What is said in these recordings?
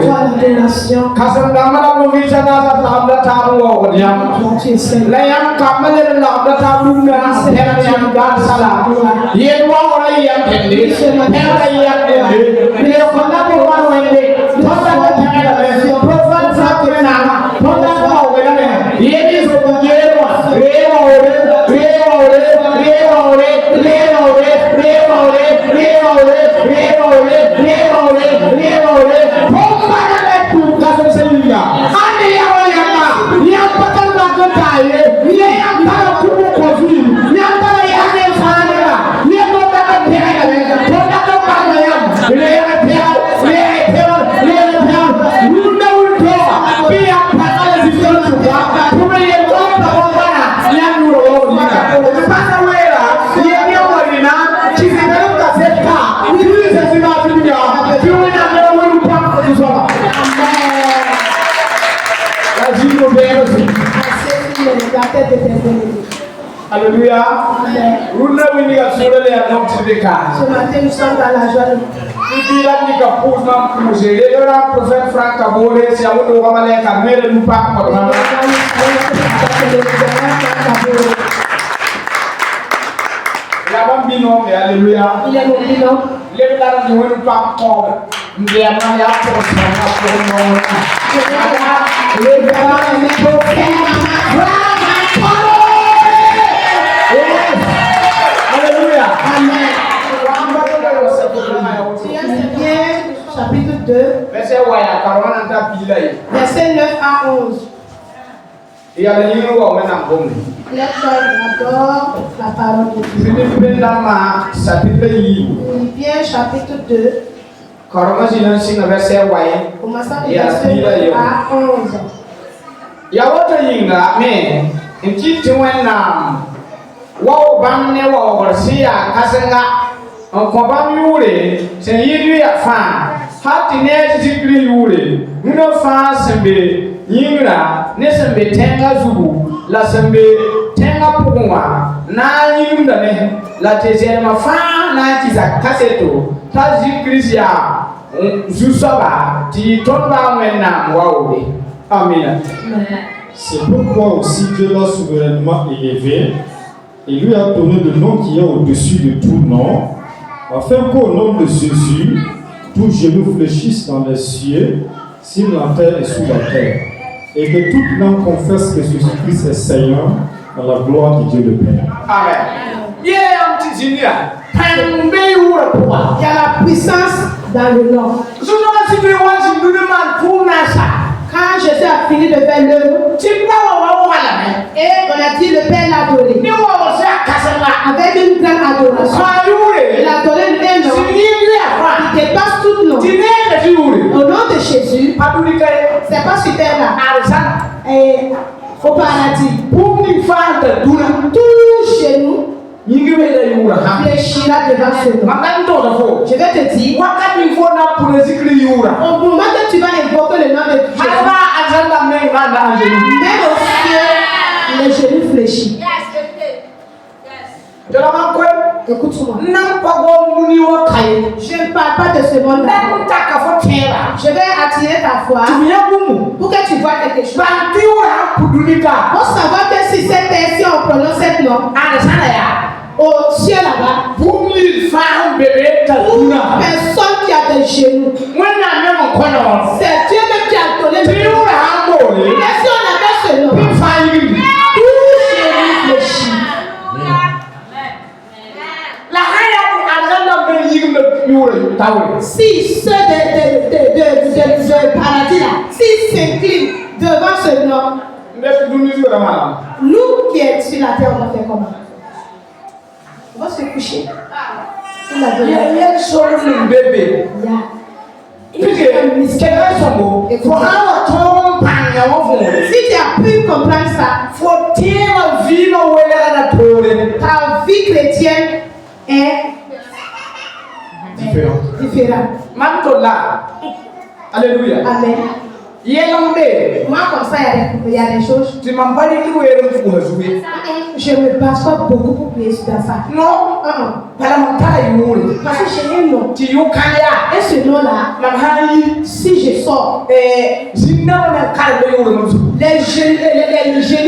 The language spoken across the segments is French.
Toi l'adoration. Tu es Seigneur. Alléluia. Ce matin, nous sommes dans la joie de Alléluia. Il est mon bilan. Chapitre 2, verset 9 à 11. Et adore la parole de Dieu. Philippiens chapitre 2, commençant du verset 9 à 11. Wow, bamne wow, Garcia, Kasenga, on comprend yure, c'est yuri à fin. Hatine zikri yure, nous fa sembe, yingra, ne sembe tenga zubu, la sembe tenga puma, na yimdane, la tezema fa na kiza kaseto, ta zikrisia, zusaba, ti tomba wena wow. Amen. C'est pourquoi aussi Dieu l'a souverainement élevé. Il lui a donné le nom qui est au-dessus de tout nom, afin qu'au nom de Jésus, tout genou fléchisse dans les cieux, sur la terre et sous la terre, et que toute langue confesse que Jésus-Christ est Seigneur, dans la gloire de Dieu le Père. Amen. Il y a la puissance dans le nom. Quand Jésus a fini de faire l'œuvre, et on a dit le Père l'a adoré avec une grande adoration. Il a adoré le même nom qui dépasse tout nom. Au nom de Jésus, c'est pas super là. Et au paradis, tout genou fléchira devant ce nom. Je vais te dire, au moment que tu vas invoquer le nom de Jésus, même au ciel, les genoux fléchissent. Écoute-moi. Je ne parle pas de ce monde-là. Je vais attirer ta foi pour que tu vois quelque chose. Pour savoir que si cette personne, on prononce cette nom, au ciel là-bas, personne qui a des genoux. C'est Dieu même qui a donné le nom. Et si on appelle ce nom, tout genou fléchit. Si ceux de paradis là, s'ils s'inclinent devant ce nom, nous qui sommes sur la terre, on va faire comment? On va se coucher. Si tu as pu comprendre ça, ta vie chrétienne est différente. Alléluia. Amen. Moi, comme ça, il y a des choses. Tu m'as pas dit que vous jouer. Je ne me passe pas beaucoup pour payer sur ça. Non, parce que j'ai un nom. Et ce nom-là, si je sors, les génies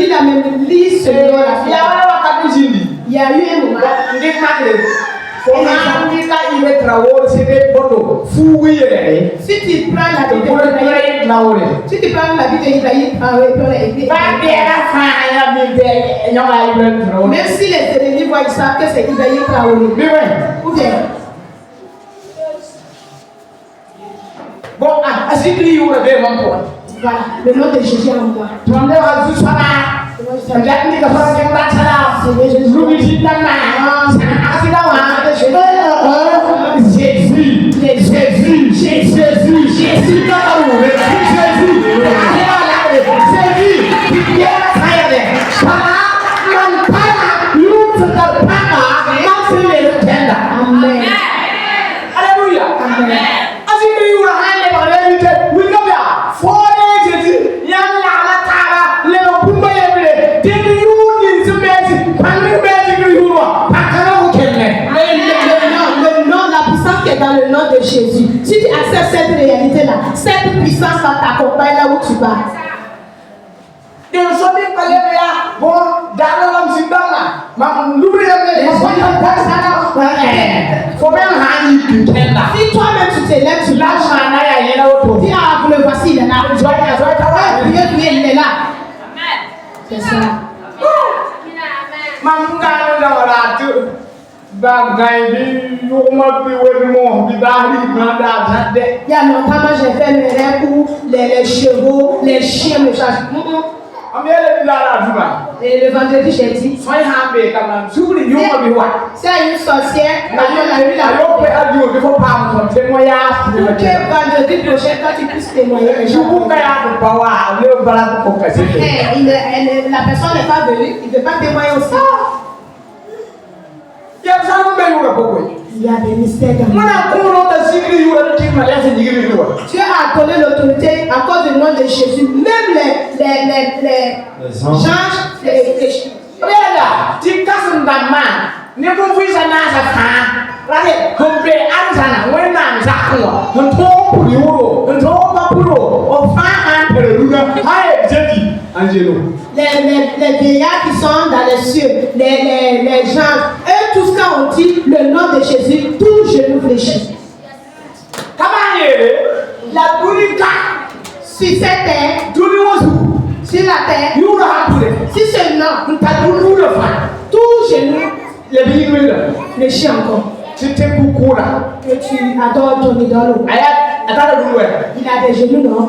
là même lisent ce nom-là. Il y a eu un moment. Si tu prends la vie de même si les ennemis voient, ils savent que c'est Ibrahim Traoré. Ou bien. Bon, voilà, le nom de Jésus en moi. Dans le nom de Jésus. Si tu acceptes cette réalité-là, cette puissance va t'accompagner là où tu vas. Si toi-même tu t'élèves, tu lâches. Dis, ah, vous le voici, il est là. Dieu, il est là. C'est ça. Il y a longtemps, moi j'ai fait mes rêves où les chevaux, les chiens me chargent. Et le vendredi, j'ai dit, c'est une sorcière. Vendredi prochain, quand tu puisses témoigner, la personne n'est pas venue, il ne veut pas témoigner aussi. Il y a des mystères dans le monde. Dieu a donné l'autorité à cause du nom de Jésus. Même les anges, les vieillards qui sont dans les cieux, les gens, eux tous quand on dit le nom de Jésus, tout genou fléchit. La sur cette terre, sur la terre, si ce nom, tout genou fléchit encore. Que tu adores ton idole. Il a des genoux, non?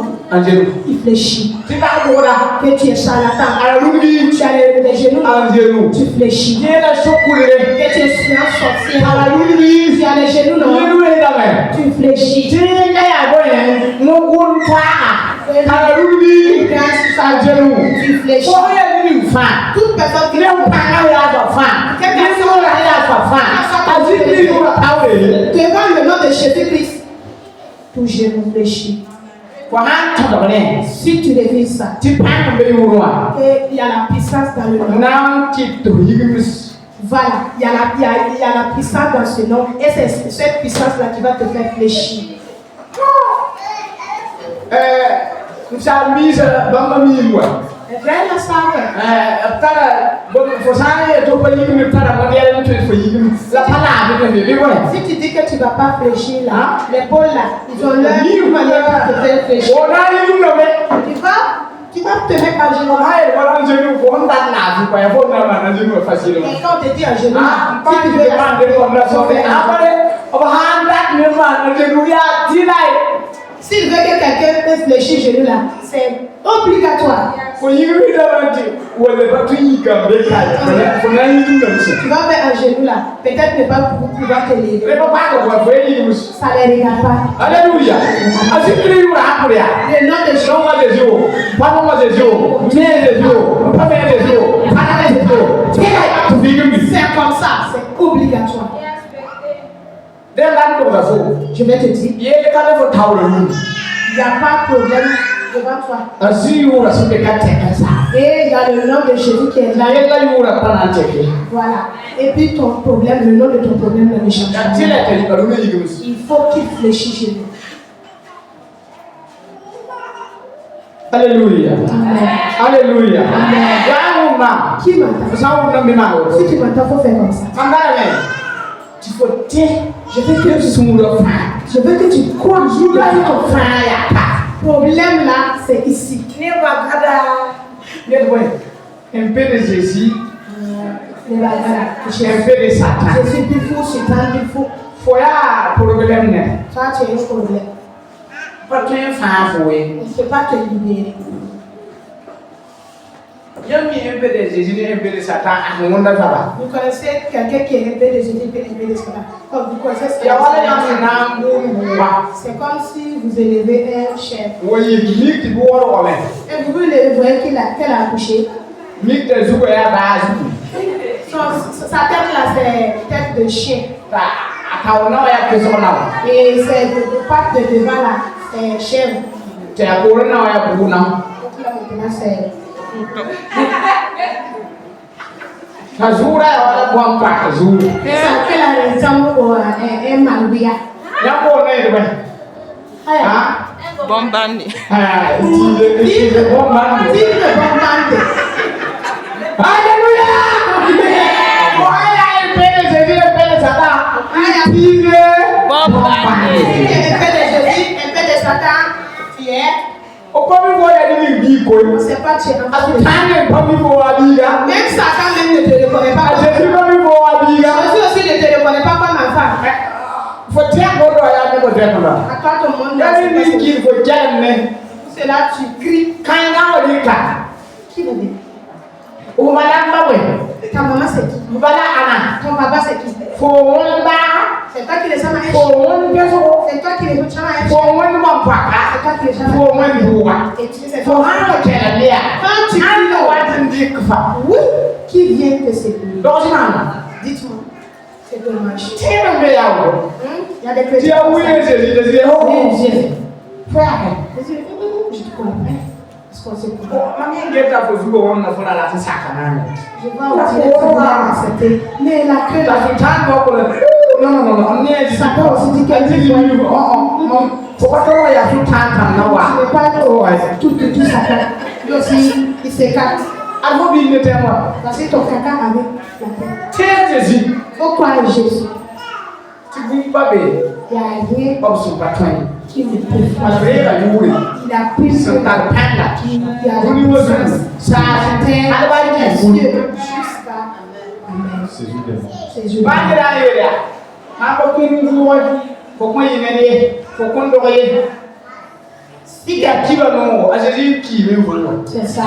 Il fléchit. Que tu es charlatan. Tu as des genoux, tu fléchis. Que tu es un sorcier. Tu as les genoux, non? Tu fléchis. Tu fléchis. Toute personne qui devant le nom de Jésus-Christ, tout genou fléchit. Si tu révises ça, et il y a la puissance dans le nom. Voilà, il y a la puissance dans ce nom. Et c'est cette puissance-là qui va te faire fléchir. Si tu dis que tu ne vas pas fléchir là, les pôles là, ils ont leur manière de te faire fléchir. Tu vas te mettre à genoux. Et quand on te dit à genoux, si tu veux s'il veut que quelqu'un te fléchisse genoux là, c'est obligatoire. Tu vas faire un genou là, peut-être ne pas pouvoir te lever. Ça ne les regarde pas. Alléluia. Le nom de Jésus. C'est comme ça, c'est obligatoire. Je vais te dire, il n'y a pas de problème devant toi. Aziyura sibekatekasa. Et il y a le nom de Jésus qui est là. Na yella yura pananteke. Voilà. Et puis ton problème, le nom de ton problème ne change pas. Katila kali balune yigumsi. Il faut qu'il fléchisse chez nous. Alléluia. Amen. Alléluia. Amen. Yauma. Qui m'entend? Sawu na mina wo. Si tu m'entends, il faut faire comme ça. Mandale. Tu faut te. Je veux que Je veux que tu crois. veux que ton frère ya pa. Le problème là, c'est ici. Ne bagada. Ne boy. Un peu de Jésus. Les bagages. Un peu de Satan. Je suis plus fou, c'est un plus fou. Foya problème ne. Ça, tu as un problème. Pas qu'un fan foué. Il ne peut pas te libérer. Yami un peu de Jésus et un peu de Satan à mon monde là-bas. Vous connaissez quelqu'un qui est un peu de Jésus et un peu de Satan. Comme vous connaissez ce Ya wala yami na ngumwa. c'est comme si vous élevez un chef. Woyi mik ti bo wala wala. Et vous voyez qu'elle a accouché. Mik te zuko ya ba Sa tête là, c'est tête de chien. ta ataona ya keso na. Et c'est de pattes de devant là, c'est chèvre. Te akoro na ya buna. Donc là maintenant c'est. Kazura ya wala kwa pa kazura. Ça fait la raison pour un malbia. Ya ko na ide ba. Ha? Bombani. Ah, ti bomba. Vive le bombardé. Alléluia. Wala ipele Jésus ipele Satan. Ti Bombani. Un peu de Jésus, un peu de Satan. Tu es. o ko mi bo ya ni bi ko. C'est pas tu es en train de. Atane ko mi bo abiga. Même Satan même ne te reconnaît pas. Jésus ko mi bo abiga. Jésus aussi ne te reconnaît pas comme ma femme. Faut tiens ko do ya ni ko de ko la. À toi ton monde. Ya ni ki faut janne. C'est là tu cries. Kan ga wali ka. Qui veut dire? O mala mawe. Ta maman c'est qui? Bala ana. Ton papa c'est qui? Fo wonda. C'est toi qui les chambres un Fo chien. won beso. C'est toi qui les chambres un Fo chien. won ma C'est paka. toi qui les chambres. Fo won buwa. Et tu sais, c'est Fo toi. ha ko tela lia. Quand tu An cries, la wa tin dik fa. oui, qui vient te séduire? Do si mama. Dites-moi. C'est dommage. Tena me ya wo. Il y a des Ti chrétiens. a wuye Jésus de Jésus. Oui, Jésus. Frère. Je te comprends. Parce qu'on se comprend. Mami ngeta fo zugo won na fo la la saka na. Je vais au dire que vous accepter. Mais la queue La là, sultan ko ko. Non. On est ça peut aussi dire qu'elle dit non. Faut pas que ya sultan tan na wa. tu n'es pas tout Satan. Lui aussi, il s'écarte. Albo bi ne tema. Parce que ton caca avec la tête. Tiens Jésus. Faut croire en Jésus. Tu bouges pas bé. Il n'y a rien Pas sur patron. qui ne peut Parce faire. que la yuri. Il a pris ce C'est ta panda. il y a Vous la nous puissance. ça c'était alba Les qui. cieux jusqu'à Amen. C'est juste des mots. C'est Jésus. Ba ni da yuri. Ma ko kin ruwa. Ko ko yine ne. Ko kon do ye. Ika kiba no. A Jésus qui me voit. C'est ça.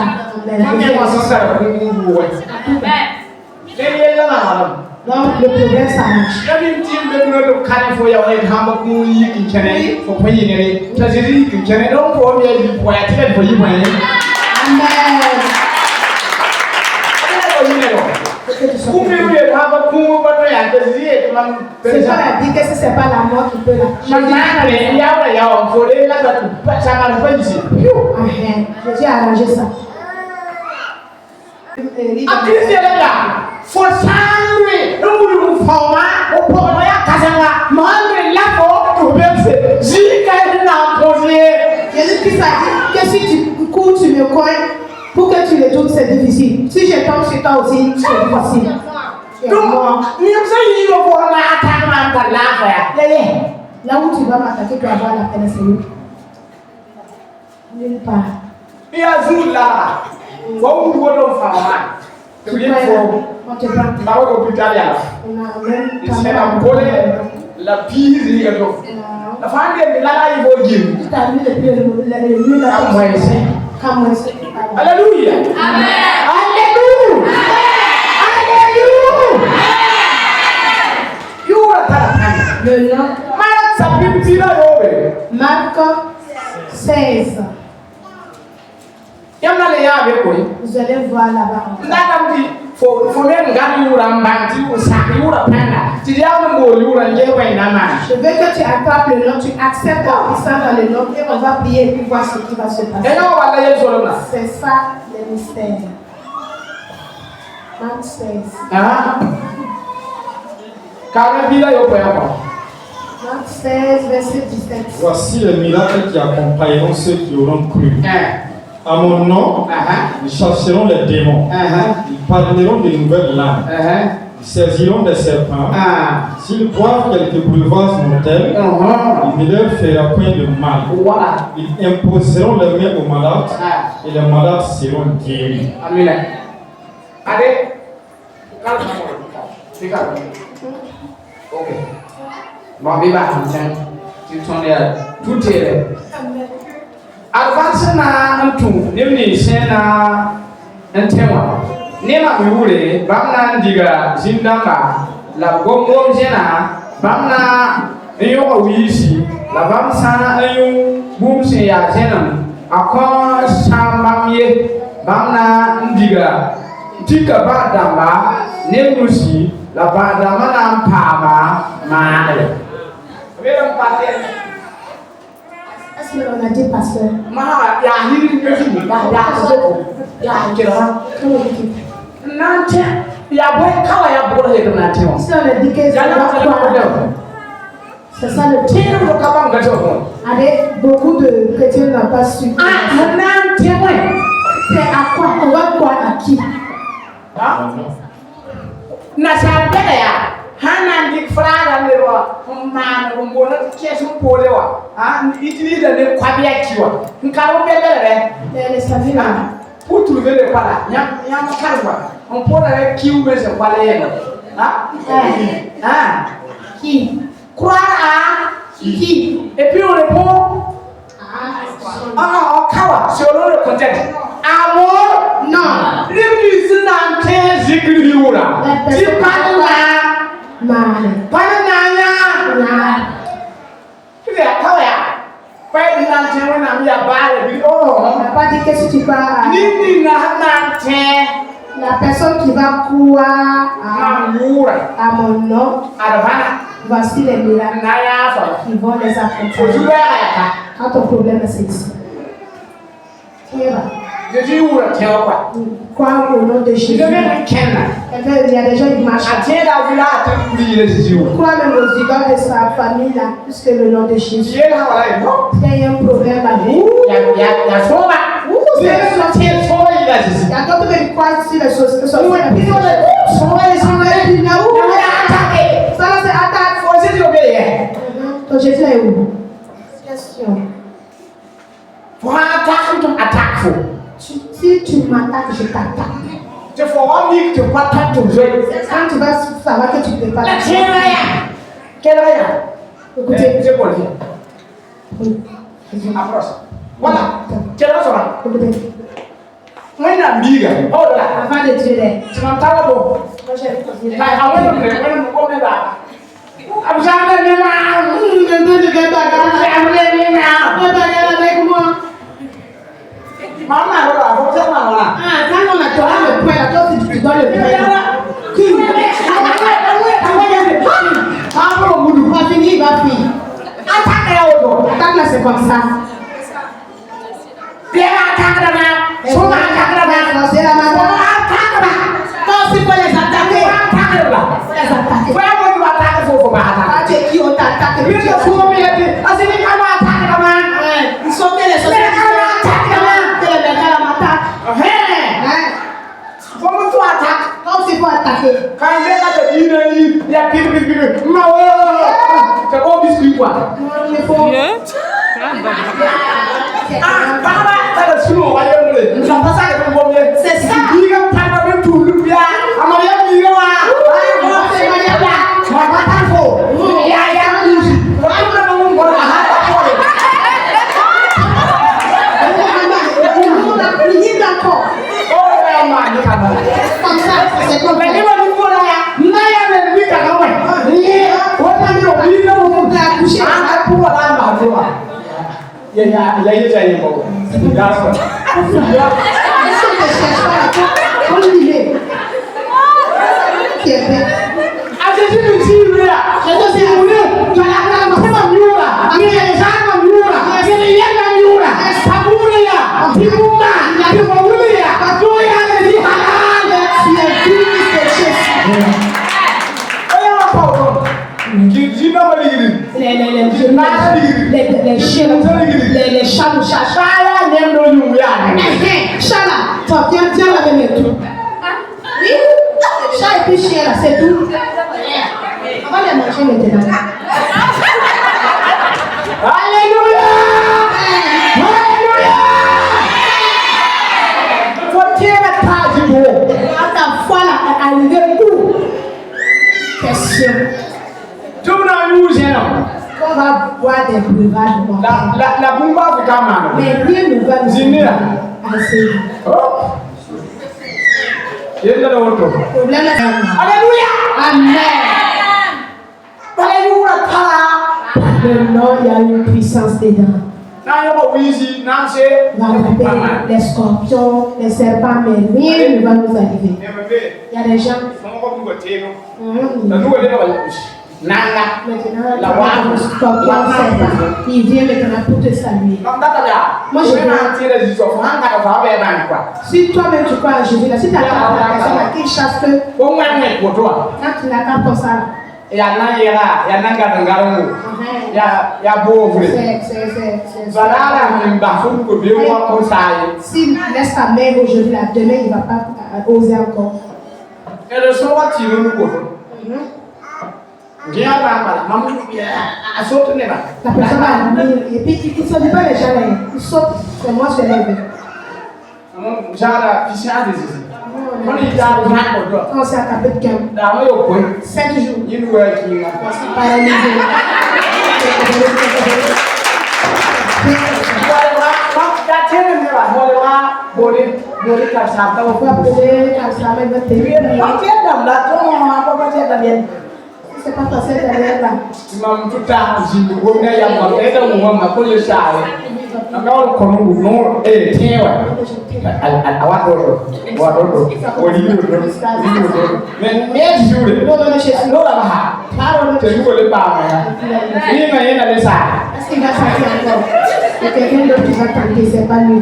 Moi Amen. moi sans ça ko ruwa. Deye la na. Donc le problème ça marche. Yabin tim be no do kan fo ya wai ha ba ku yi kin kene fo ko yi ne ta Jésus kin kene don ko mi yi ko ya ti ko yi ba ne. Amen. Ko yi ne do. Que tu sois Ku mi heureux. wi ha ba ku ba to ya ta Jésus e man C'est pas la vie que si c'est pas la mort qui peut la Shana ne ya wa ya on fo le la ba ku pa sama na fa ji. Amen. Jésus a arrangé ça. A Christ ya la. Fo sanwe no mu fo ma o po no ya kasanga ma ne la fo to be se. Ji ka na poser. Jésus-Christ a dit que si tu cours, tu me coins, pour que tu le tournes, c'est difficile. Si je tombe sur toi aussi, c'est difficile. Tu es mort. Donc, ni ça y va pour la attaque par la Là où tu vas m'attaquer, tu vas avoir la peine, c'est où? Nulle part. Il y a jour là. Bon, vous voulez faire Tu vois, on te prend. on va au hôpital là. On a même C'est un volet, la pise, il y a donc. La femme de là, il faut dire. Tu t'as vu le mieux là. Comme moi, c'est. Comme moi, c'est. Alléluia. Amen. Alléluia. Alléluia. You are that. Le nom. Marc, ça peut me dire Marc 16. Yamna le ya avec quoi? Vous allez voir là-bas. Là, dit, faut même garder un banti ou ça, il y aura plein là. Tu dis, ah, mon il y aura un Je veux que tu attrapes le nom, tu acceptes la puissance dans le nom et on va prier pour voir ce qui va se passer. Et là, on va aller sur le là. C'est ça le mystère. Marc 16. Ah. Car la vie là, il y a pas. Marc 16, verset 17. Voici les miracles qui accompagneront ceux qui auront cru. À mon nom, ils chasseront les démons. Ils parleront de nouvelles langues. Ils saisiront des serpents. S'ils boivent quelques breuvages mortels, il ne leur fera point de mal. Ils imposeront les mains aux malades et les malades seront guéris. Amen. Allez. Ok. Bon, viva, tu t'en es tout est là. Advance na antu nimni sena antewa nema miule bamna ndiga zindamba la gongo jena bamna eyo wisi la bamsa eyo bumse ya jena akon sambamye bamna ndiga tika badamba nemusi la badama na mpama maale vera mpate. Est-ce qu'on a dit pasteur? Ma ya hiri pesi ya soko ya kira nante ya boy kawa ya bora he nante on Si on a dit que c'est ça le tiro do kabam gato. Avec beaucoup de chrétiens n'ont pas su. Nante ouais. C'est à quoi? On va croire à qui? Na sa bele ya hana ndik frara lewa man mbona kesu polewa itili de ne kwabia kiwa nkaro bele Les savis là. pour trouver le pala nyam karwa on peut la kiu mais c'est pas les Qui? croire à Qui? et puis on répond kawa selon le contexte amour Non. l'église n'entend zikriura tu parles là Mal. Pananya. Tu es à quoi? Pas de l'antenne, on a mis à balle. On n'a pas dit qu'est-ce que tu parles. Nini na l'antenne. La personne qui va croire à mon nom, voici les miracles qui vont les accompagner. Quand ton problème c'est ici. Je dis où la terre quoi? Crois au nom de Jésus. Il y a des gens qui marchent. Crois même aux idoles de sa famille là, puisque le nom de Jésus. Il y a un problème avec vous. Il y a d'autres qui croient sur les choses que sont faites. Ça c'est attaque. Ton Jésus est où? Question. Pour attaque. Si tu m'attaques, je t'attaque. Tu feras mieux que tu m'attaques toujours. Quand tu vas savoir que tu ne peux pas. Quel rien? Écoutez. C'est bon. Approche. Voilà. Quel sera? Écoutez. Moi, il y a miga. Oh là. Avant de Dieu là. Tu m'entends là bon? Moi j'ai dit. Maman, quand on a donné le point, là, toi tu dois le point. Qui? Va finir, va finir. Attaque là, c'est comme ça. C'est la maman. Quand c'est pour les attaquer. Les attaquer. Quand tu es qui, on t'attaque. Ils sont bien les sociétés. Comme c'est pour attaquer. Quand il y a c'est bon biscuit quoi. Il faut. C'est ça. Comme ça, c'est comme ça. les chiens, les chats ou chats. Chat là, toi, tiens la même et tout. Oui, chat et puis chien là, c'est tout. On va les manger maintenant. Alléluia! Alléluia! Faut tirer la page du haut. Quand ta foi là est arrivée où? Question. Tout le monde nous On va boire des breuvages. La bombe africaine. Mais rien ne va nous Zini là. assez. Oh. Il y a de l'autre. Problème est Alléluia! Amen. Alléluia! Maintenant, il y a une puissance dedans. Non, il y a pas Wizi, Nancy. On va attraper les scorpions, les serpents, mais rien ne va nous arriver. Il y a des gens. Maintenant, le scorpion, serpent, il vient maintenant pour te saluer. Moi, je si toi-même tu crois à Jésus, là, si tu as la personne à qui chasse, quand tu n'as qu'à pour ça, il y a s'il laisse ta mère aujourd'hui, là, demain il ne va pas oser encore. Et le soir, tu veux nous La personne va venir et puis il ne saute pas les gens là, il saute, c'est moi je lève. Quand c'est à taper de cœur, 7 jours, paralysé. On peut appeler comme ça, mais votre c'est pas passé derrière là. Est-ce qu'il va sortir encore? C'est quelqu'un d'autre qui va tenter, c'est pas lui.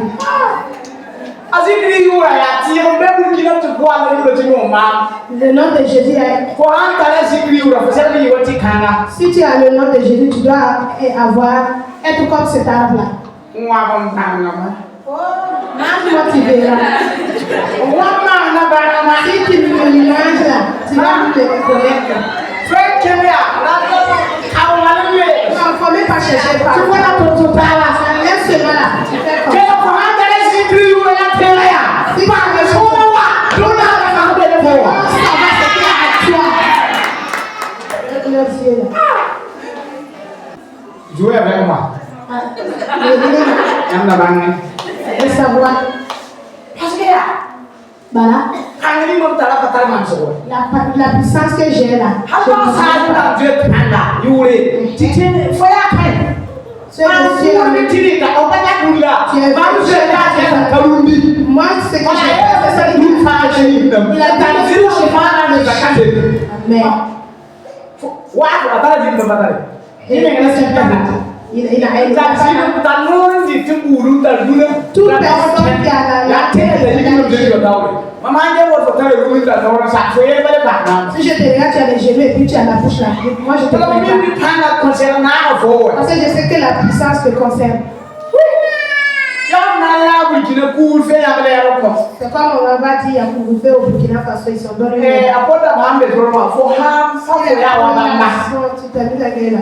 Le nom de Jésus est. Si tu as le nom de Jésus, tu dois être comme cet arbre-là. Tu verras. Si tu me manges là, tu vas te connaître. Non, il ne faut même pas chercher par. Tu vois la prototype là, laisse cela là. Tu fais comme ça. Si tu as le choix, ça va se faire à toi. Avec leurs yeux là. Jouez avec moi. Et savoir. Bah là, la puissance que j'ai là. Moi, c'est que j'ai fait, c'est qu'il il a toute personne qui a la si je te regarde, tu as les genoux et puis tu as la bouche là. Moi, je te regarde. Parce que je sais que la puissance te concerne. C'est comme on va dire, pour vous faire au Burkina Faso, ils sont donnés. Tu t'as mis la gueule là.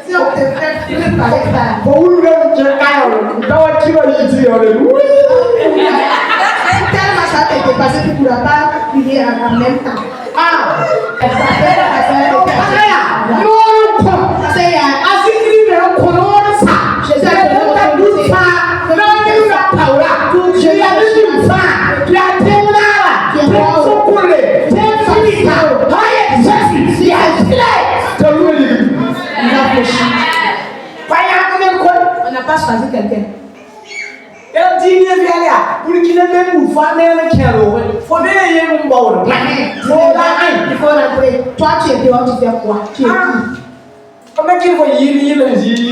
Si on te fait plus par ça. Tellement ça t'est dépassé, tu ne pourras pas prier en même temps. Elle s'appelle la personne. On n'a pas choisi quelqu'un. Il faut rentrer. Toi, tu es dehors, tu fais quoi? Tu es qui?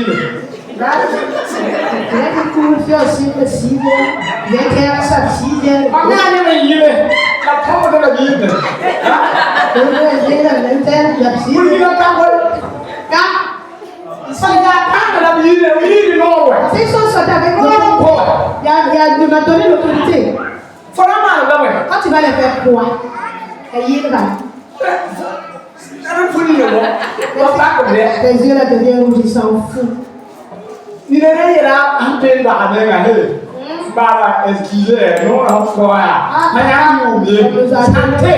Là, tu cours, fais aussi le 6 heures, 20 heures, ça 6 heures. La pomme de la vie. Vous dites la parole. Ça y a pas de la vie, oui, non, ouais. S'ils sont sortis avec moi, il m'a donné l'autorité. Quand tu vas les faire quoi? Et il va. Les yeux là deviennent rouges, ils s'en foutent. Il est là, un peu avec un peu. Bah, excusez, non, encore. Mais il y a un oublié. Santé.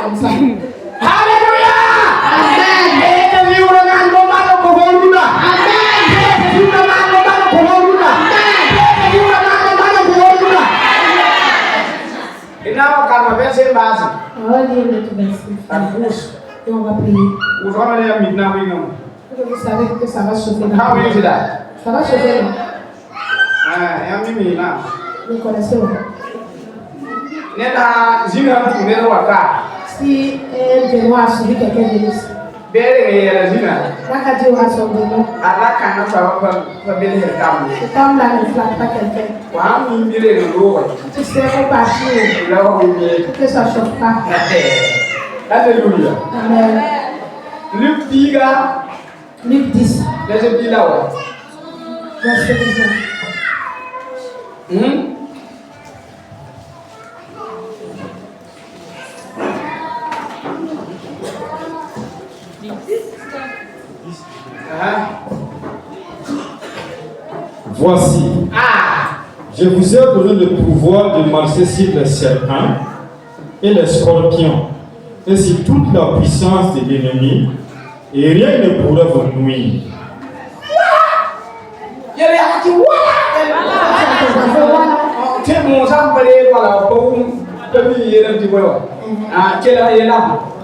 Comme ça. Alléluia. Amen. Et que vous regardez le moment pour vous là. Amen. Et que vous regardez le moment pour vous là. Et que vous regardez le moment pour vous là. Et là, quand on va faire base. On va lire notre verset. La bouche. Et on va prier. Vous ramenez à maintenant, oui, non. Vous savez que ça va chauffer. Ah oui, c'est là. Ça va chauffer. Ah, et un mimi là. Vous connaissez. N'est pas, j'ai un peu de waka. Si un démon a suivi quelqu'un de nous, Belle et la zina. là, quand Dieu a son démon, Allah quand on va belle et table. cet homme-là ne flatte pas quelqu'un. Waouh, il est le lourd. Tu sais, on partir, Là, oui, que ça ne chauffe pas. Alléluia. Amen. Luc Diga, Luc 10, les petits là, verset 19. Voici, je vous ai donné le pouvoir de marcher sur les serpents et les scorpions et sur toute la puissance de l'ennemi, et rien ne pourra vous nuire.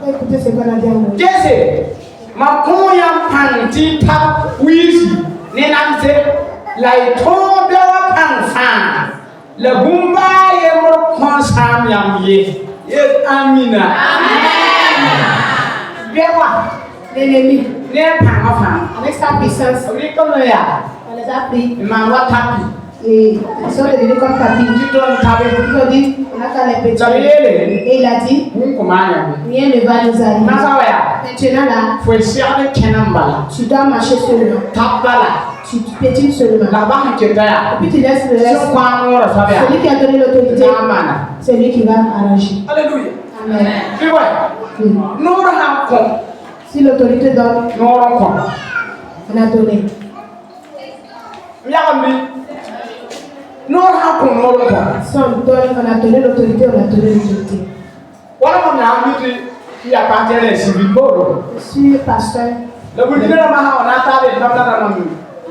Écoutez ce qu'on a dit à nous. Ma koya panti tap wisi nenamse lai tobe wa panfa le bumba ye mo konsam yam ye amina amen bewa L'ennemi, ne panfa avec sa puissance, ri kono ya on les a pris ma wa tapi et ils sont devenus comme tapis. ti don tabe Ils ont dit, on a qu'à les péter. sabele Et il a dit, mun kumanya rien ne va nous arriver. na sawa ya Maintenant là, foi siade kenambala tu dois marcher seulement. tapala Tu pétines seulement. la ba keta ya Et puis tu laisses le so reste. kwa ngora sabe ya Celui qui a donné l'autorité, amana c'est lui qui va arranger. Alléluia. Amen. Tu vois, Oui. nous avons Si l'autorité donne, nous avons on a donné. nous avons Si on donne, on a donné l'autorité, on a donné l'autorité. voilà mon ami qui appartient à civil bodo. Je suis pasteur. Le gouvernement on a tapé dans la main.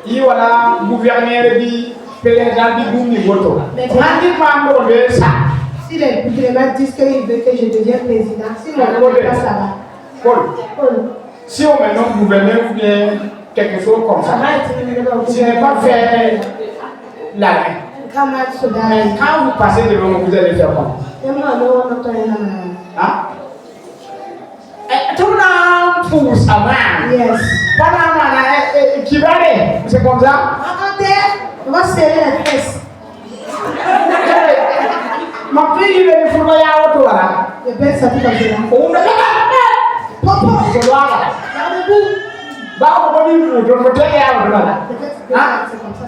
Il y a gouverneur qui président du Boumi Voto. Si les gouvernements disent qu'ils veulent que je devienne président, si mon nom passe là-bas, Si on met notre gouverneur ou bien quelque chose comme ça ça, va être une tu n'es pas fait l'arrêt. Quand Mais quand vous passez devant moi, vous allez faire quoi? Hein? Tout le monde pousse à main. Yes. Qui va aller? C'est comme ça? On va serrer la fesse. Ma fille, il est fou, il y a autre là. Le père s'appuie comme cela. On ne peut pas. Je dois là. Bah, on va dire, je vais te dire,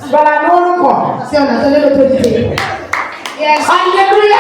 voilà, non, quoi. Si on a donné l'autorité. Yes. Alléluia.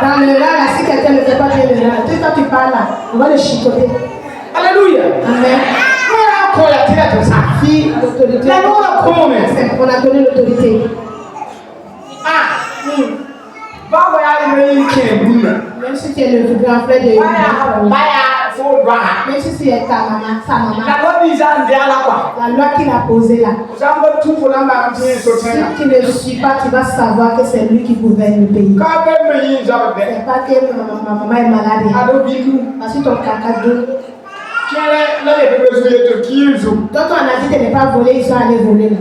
Dans le là, si quelqu'un ne fait pas bien le là, toi tu parles là, on va le chicoter. Alléluia. Amen. Si l'autorité, on a donné l'autorité. Même si tu es le grand frère de même si tu es ta maman, sa maman, la loi qu'il a posée là, si tu ne le suis pas, tu vas savoir que c'est lui qui gouverne le pays. C'est pas que ma maman est malade. Parce que ton caca d'eau. Donc on a dit de ne pas voler, ils sont allés voler.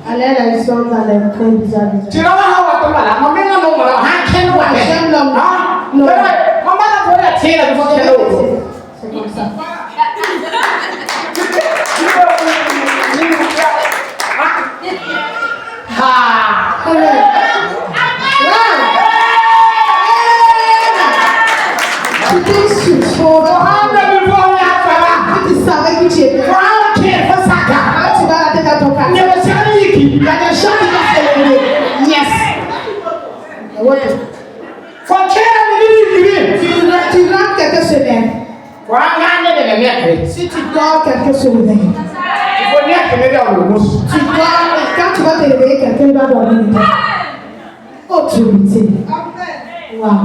Allez, là, ils sont dans les trains bizarres. J'aime l'homme. Non. C'est comme ça. Tu t'es souffert. Tu savais que tu étais. Tu vas la tête à ton cas. Il y a des gens qui vont célébrer. Yes. Tu rentres quelques semaines. Si tu dors quelques semaines. Quand tu vas te réveiller, quelqu'un doit dormir. Autorité. Wow.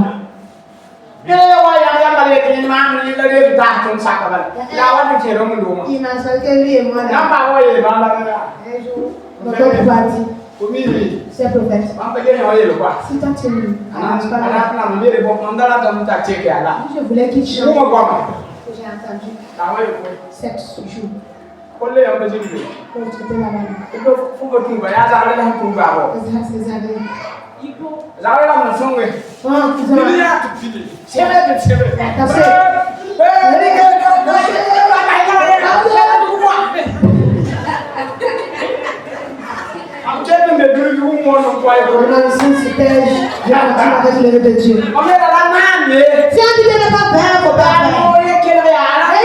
Il n'a seul que lui et moi là. Un jour, notre parti. C'est prophète. Si toi tu es je voulais qu'il chante. J'ai entendu. 7 jours. Pour traiter la avec le de Dieu. Si on dit de ne pas faire, il ne faut pas faire.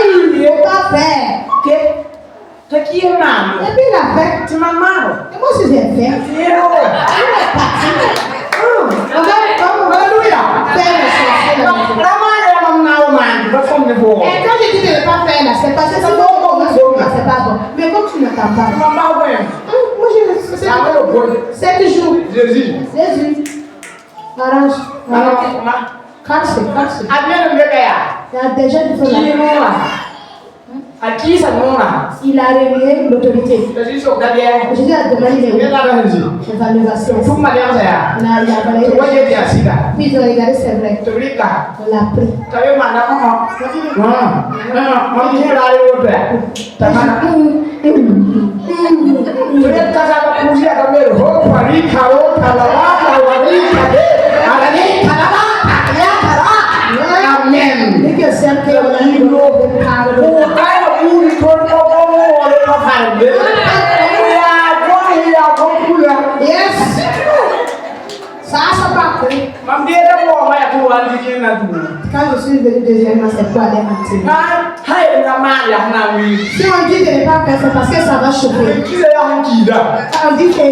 Il ne faut pas faire. Et puis il a fait. Et moi aussi j'ai fait. Il est parti. Et quand je dis de ne pas faire là, c'est parce que c'est pas bon. Mais comme tu n'entends pas. Moi je 7 jours. Jésus. Arrange. 4. Il y a déjà des choses il a réveillé l'autorité. Jésus a demandé l'évaluation. Il a balayé. Puis ils ont regardé, c'est vrai. On l'a pris. Amen. Et que c'est un peu yes. Ça pas pris. Quand je suis venu deuxièmement, c'est pour aller mentir. Si on dit de ne pas faire, c'est parce que ça va chauffer. On dit que